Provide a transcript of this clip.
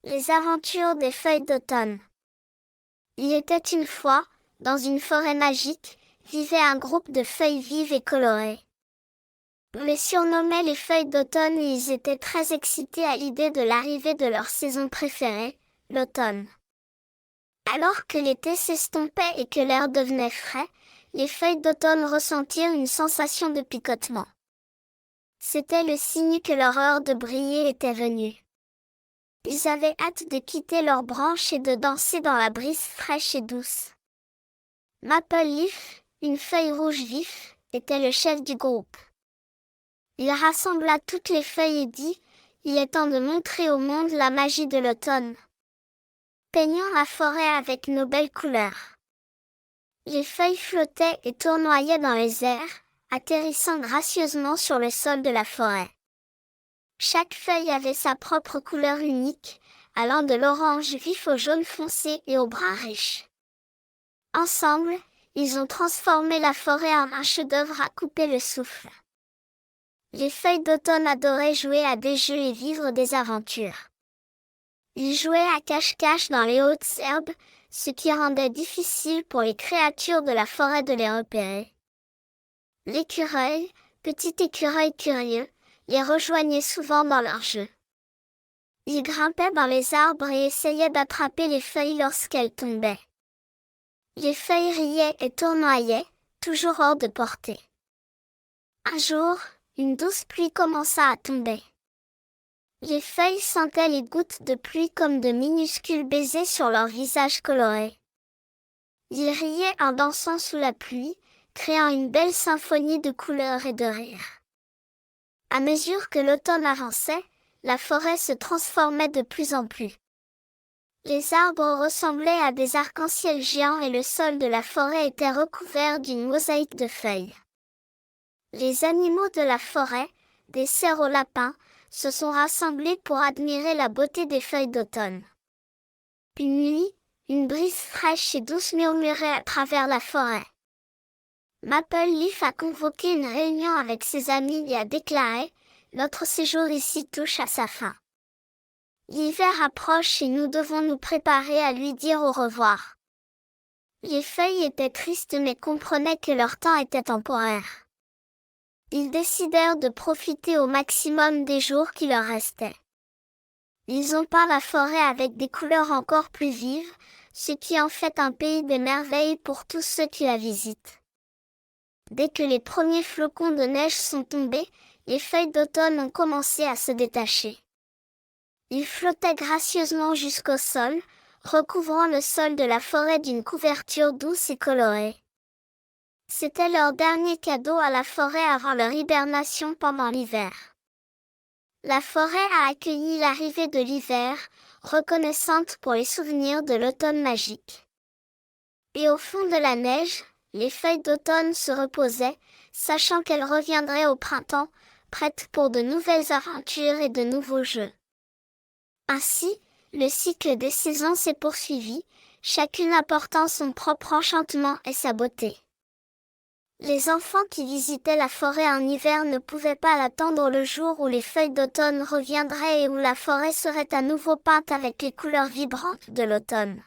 Les aventures des feuilles d'automne. Il était une fois, dans une forêt magique, vivait un groupe de feuilles vives et colorées. On les surnommait les feuilles d'automne et ils étaient très excités à l'idée de l'arrivée de leur saison préférée, l'automne. Alors que l'été s'estompait et que l'air devenait frais, les feuilles d'automne ressentirent une sensation de picotement. C'était le signe que leur heure de briller était venue. Ils avaient hâte de quitter leurs branches et de danser dans la brise fraîche et douce. Maple Leaf, une feuille rouge vif, était le chef du groupe. Il rassembla toutes les feuilles et dit « Il est temps de montrer au monde la magie de l'automne. Peignons la forêt avec nos belles couleurs. » Les feuilles flottaient et tournoyaient dans les airs, atterrissant gracieusement sur le sol de la forêt. Chaque feuille avait sa propre couleur unique, allant de l'orange vif au jaune foncé et au brun riche. Ensemble, ils ont transformé la forêt en un chef-d'œuvre à couper le souffle. Les feuilles d'automne adoraient jouer à des jeux et vivre des aventures. Ils jouaient à cache-cache dans les hautes herbes, ce qui rendait difficile pour les créatures de la forêt de les repérer. L'écureuil, petit écureuil curieux, les rejoignait souvent dans leurs jeux. Ils grimpaient dans les arbres et essayaient d'attraper les feuilles lorsqu'elles tombaient. Les feuilles riaient et tournoyaient, toujours hors de portée. Un jour, une douce pluie commença à tomber. Les feuilles sentaient les gouttes de pluie comme de minuscules baisers sur leurs visages colorés. Ils riaient en dansant sous la pluie, créant une belle symphonie de couleurs et de rires. À mesure que l'automne avançait, la forêt se transformait de plus en plus. Les arbres ressemblaient à des arcs-en-ciel géants et le sol de la forêt était recouvert d'une mosaïque de feuilles. Les animaux de la forêt, des cerfs aux lapins, se sont rassemblés pour admirer la beauté des feuilles d'automne. Une nuit, une brise fraîche et douce murmurait à travers la forêt. Maple Leaf a convoqué une réunion avec ses amis et a déclaré « Notre séjour ici touche à sa fin. L'hiver approche et nous devons nous préparer à lui dire au revoir. » Les feuilles étaient tristes mais comprenaient que leur temps était temporaire. Ils décidèrent de profiter au maximum des jours qui leur restaient. Ils ont peint la forêt avec des couleurs encore plus vives, ce qui en fait un pays de merveilles pour tous ceux qui la visitent. Dès que les premiers flocons de neige sont tombés, les feuilles d'automne ont commencé à se détacher. Ils flottaient gracieusement jusqu'au sol, recouvrant le sol de la forêt d'une couverture douce et colorée. C'était leur dernier cadeau à la forêt avant leur hibernation pendant l'hiver. La forêt a accueilli l'arrivée de l'hiver, reconnaissante pour les souvenirs de l'automne magique. Et au fond de la neige, les feuilles d'automne se reposaient, sachant qu'elles reviendraient au printemps, prêtes pour de nouvelles aventures et de nouveaux jeux. Ainsi, le cycle des saisons s'est poursuivi, chacune apportant son propre enchantement et sa beauté. Les enfants qui visitaient la forêt en hiver ne pouvaient pas attendre le jour où les feuilles d'automne reviendraient et où la forêt serait à nouveau peinte avec les couleurs vibrantes de l'automne.